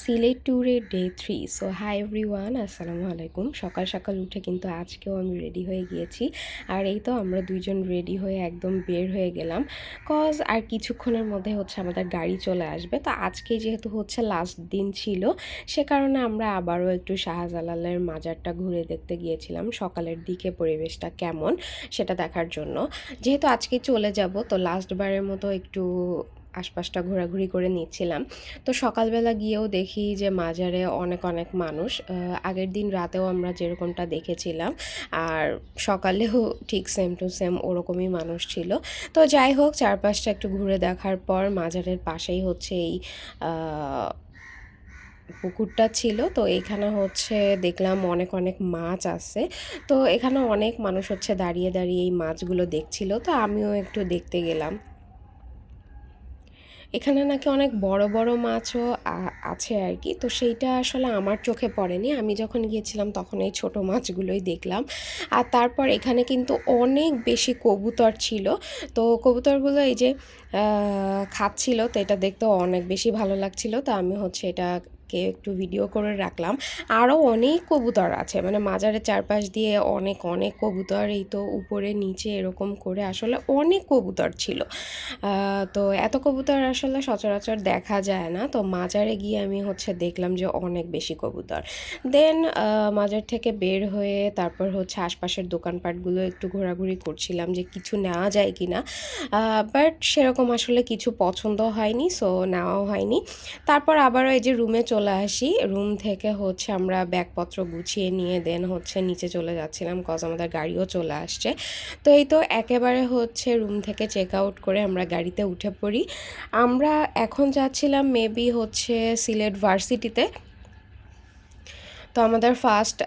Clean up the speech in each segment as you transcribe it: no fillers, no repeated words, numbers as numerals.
সিলেট ট্যুরের day 3। So hi everyone, আসসালামু আলাইকুম। সকাল সকাল উঠে কিন্তু আজকেও আমি রেডি হয়ে গিয়েছি। আর এই তো আমরা দুইজন রেডি হয়ে একদম বের হয়ে গেলাম। কজ আর কিছুক্ষণের মধ্যে হচ্ছে আমাদের গাড়ি চলে আসবে। তো আজকে যেহেতু হচ্ছে লাস্ট দিন ছিল, সে কারণে আমরা আবারও একটু শাহজালালের মাজারটা ঘুরে দেখতে গিয়েছিলাম সকালের দিকে পরিবেশটা কেমন সেটা দেখার জন্য। যেহেতু আজকে চলে যাব, তো লাস্টবারের মতো একটু আশপাশটা ঘোরাঘুরি করে নিচ্ছিলাম। তো সকালবেলা গিয়েও দেখি যে মাজারে অনেক অনেক মানুষ। আগের দিন রাতেও আমরা যেরকমটা দেখেছিলাম, আর সকালেও ঠিক সেম টু সেম ওরকমই মানুষ ছিল। তো যাই হোক, চারপাশটা একটু ঘুরে দেখার পর মাজারের পাশেই হচ্ছে এই পুকুরটা ছিল। তো এখানে হচ্ছে দেখলাম অনেক অনেক মাছ আছে। তো এখানে অনেক মানুষ হচ্ছে দাঁড়িয়ে দাঁড়িয়ে এই মাছগুলো দেখছিল। তো আমিও একটু দেখতে গেলাম। এখানে নাকি অনেক বড় বড় মাছও আছে আর কি। তো সেইটা আসলে আমার চোখে পড়েনি। আমি যখন গিয়েছিলাম তখন এই ছোট মাছগুলোই দেখলাম। আর তারপর এখানে কিন্তু অনেক বেশি কবুতর ছিল। তো কবুতরগুলো এই যে খাচ্ছিল, তো এটা দেখতেও অনেক বেশি ভালো লাগছিল। তো আমি হচ্ছে এটাকে একটু ভিডিও করে রাখলাম। আরও অনেক কবুতর আছে, মানে মাজারের চারপাশ দিয়ে অনেক অনেক কবুতর, এই তো উপরে নিচে এরকম করে আসলে অনেক কবুতর ছিল। তো এত কবুতর আসলে সচরাচর দেখা যায় না। তো মাজারে গিয়ে আমি হচ্ছে দেখলাম যে অনেক বেশি কবুতর। দেন মাজার থেকে বের হয়ে তারপর হচ্ছে আশপাশের দোকানপাটগুলো একটু ঘোরাঘুরি করছিলাম যে কিছু নেওয়া যায় কি না। বাট সেরকম আসলে কিছু পছন্দ হয়নি, সো নেওয়াও হয়নি। তারপর আবারও এই যে রুমে চলে আসি। রুম থেকে হচ্ছে আমরা ব্যাগপত্র গুছিয়ে নিয়ে দেন হচ্ছে নিচে চলে যাচ্ছিলাম, কজ আমাদের গাড়িও চলে আসছে। তো এই তো একেবারে হচ্ছে রুম থেকে চেক আউট করে আমরা গাড়িতে উঠে পড়ি। আমরা এখন যাচ্ছিলাম মেবি হচ্ছে সিলেট ভার্সিটিতে। তো আমাদের ফার্স্ট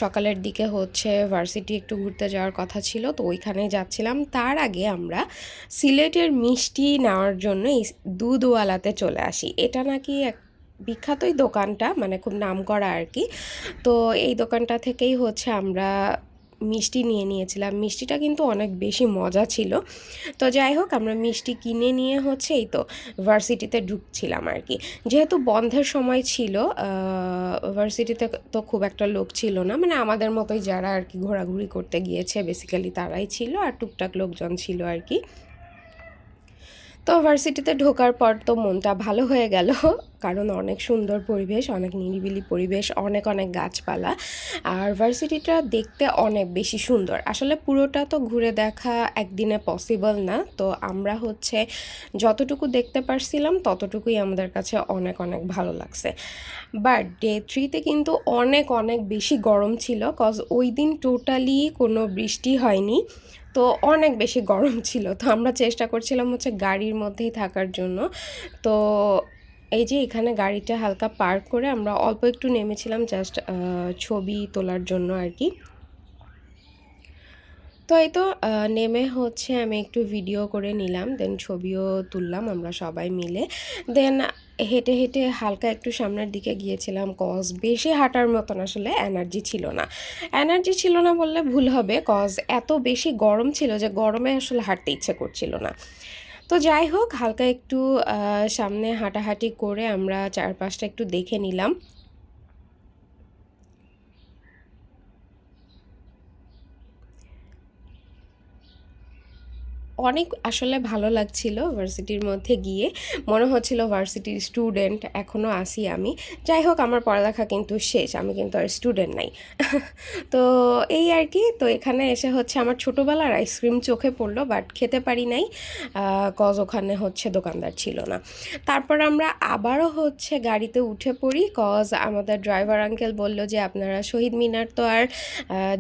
সকালের দিকে হচ্ছে ভার্সিটি একটু ঘুরতে যাওয়ার কথা ছিল, তো ওইখানেই যাচ্ছিলাম। তার আগে আমরা সিলেটের মিষ্টি নেওয়ার জন্য এই দুধওয়ালাতে চলে আসি। এটা নাকি এক বিখ্যাতই দোকানটা, মানে খুব নামকরা আর কি। তো এই দোকানটা থেকেই হচ্ছে আমরা মিষ্টি নিয়ে নিয়েছিলাম। মিষ্টিটা কিন্তু অনেক বেশি মজা ছিল। তো যাই হোক, আমরা মিষ্টি কিনে নিয়ে হচ্ছে এই তো ভার্সিটিতে ঢুকছিলাম আর কি। যেহেতু বন্ধের সময় ছিল, ভার্সিটিতে তো খুব একটা লোক ছিল না, মানে আমাদের মতোই যারা আর কি ঘোরাঘুরি করতে গিয়েছে বেসিক্যালি তারাই ছিল, আর টুকটাক লোকজন ছিল আর কি। তো ভার্সিটিতে ঢোকার পর তো মনটা ভালো হয়ে গেল, কারণ অনেক সুন্দর পরিবেশ, অনেক নিরিবিলি পরিবেশ, অনেক অনেক গাছপালা। আর ভার্সিটিটা দেখতে অনেক বেশি সুন্দর। আসলে পুরোটা তো ঘুরে দেখা একদিনে পসিবল না, তো আমরা হচ্ছে যতটুকু দেখতে পারছিলাম ততটুকুই আমাদের কাছে অনেক অনেক ভালো লাগছে। বাট ডে 3তে কিন্তু অনেক অনেক বেশি গরম ছিল, কজ ওই দিন টোটালি কোনো বৃষ্টি হয়নি। তো অনেক বেশি গরম ছিল। তো আমরা চেষ্টা করছিলাম হচ্ছে গাড়ির মধ্যেই থাকার জন্য। তো এই যে এখানে গাড়িটা হালকা পার্ক করে আমরা অল্প একটু নেমেছিলাম জাস্ট ছবি তোলার জন্য আর কি। তো এই তো নেমে হচ্ছে আমি একটু ভিডিও করে নিলাম, দেন ছবিও তুললাম আমরা সবাই মিলে। দেন হেঁটে হেঁটে হালকা একটু সামনের দিকে গিয়েছিলাম, কজ বেশি হাঁটার মতন আসলে এনার্জি ছিল না। এনার্জি ছিল না বললে ভুল হবে, কজ এত বেশি গরম ছিল যে গরমে আসলে হাঁটতে ইচ্ছে করছিল না। তো যাই হোক, হালকা একটু সামনে হাঁটাহাঁটি করে আমরা চারপাশটা একটু দেখে নিলাম। অনেক আসলে ভালো লাগছিল ভার্সিটির মধ্যে গিয়ে। মনে হচ্ছিল ভার্সিটির স্টুডেন্ট এখনও আসি আমি। যাই হোক, আমার পড়ালেখা কিন্তু শেষ, আমি কিন্তু আর স্টুডেন্ট নাই। তো এই আর কি। তো এখানে এসে হচ্ছে আমার ছোটোবেলার আইসক্রিম চোখে পড়লো, বাট খেতে পারি নাই, কজ ওখানে হচ্ছে দোকানদার ছিল না। তারপর আমরা আবারও হচ্ছে গাড়িতে উঠে পড়ি, কজ আমাদের ড্রাইভার আঙ্কেল বলল যে আপনারা শহীদ মিনার তো আর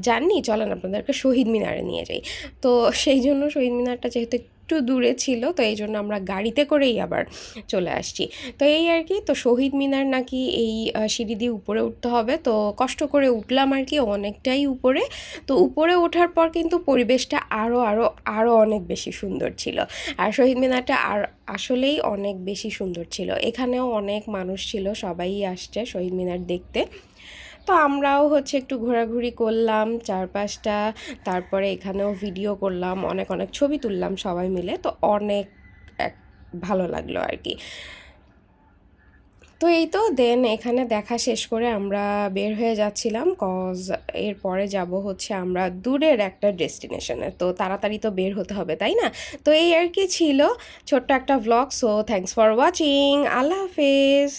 যাননি, চলেন আপনাদেরকে শহীদ মিনারে নিয়ে যাই। তো সেই জন্য শহীদ মিনারটা যেহেতু একটু দূরে ছিল, তো এই জন্য আমরা গাড়িতে করেই আবার চলে আসছি। তো এই আর কি। তো শহীদ মিনার নাকি এই সিঁড়ি দিয়ে উপরে উঠতে হবে, তো কষ্ট করে উঠলাম আর কি, অনেকটাই উপরে। তো উপরে ওঠার পর কিন্তু পরিবেশটা আরও আরও আরও অনেক বেশি সুন্দর ছিল। আর শহীদ মিনারটা আর আসলেই অনেক বেশি সুন্দর ছিল। এখানেও অনেক মানুষ ছিল, সবাই আসছে শহীদ মিনার দেখতে। তো আমরাও হচ্ছে একটু ঘোরাঘুরি করলাম চারপাশটা। তারপরে এখানেও ভিডিও করলাম, অনেক অনেক ছবি তুললাম সবাই মিলে। তো অনেক এক ভালো লাগলো আর কি। তো এই তো দেন এখানে দেখা শেষ করে আমরা বের হয়ে যাচ্ছিলাম কজ এরপরে যাব হচ্ছে আমরা দূরের একটা ডেস্টিনেশনে, তো তাড়াতাড়ি তো বের হতে হবে তাই না? তো এই আর কি ছিল ছোট্ট একটা vlog. So thanks for watching, আল্লাহ হাফেজ।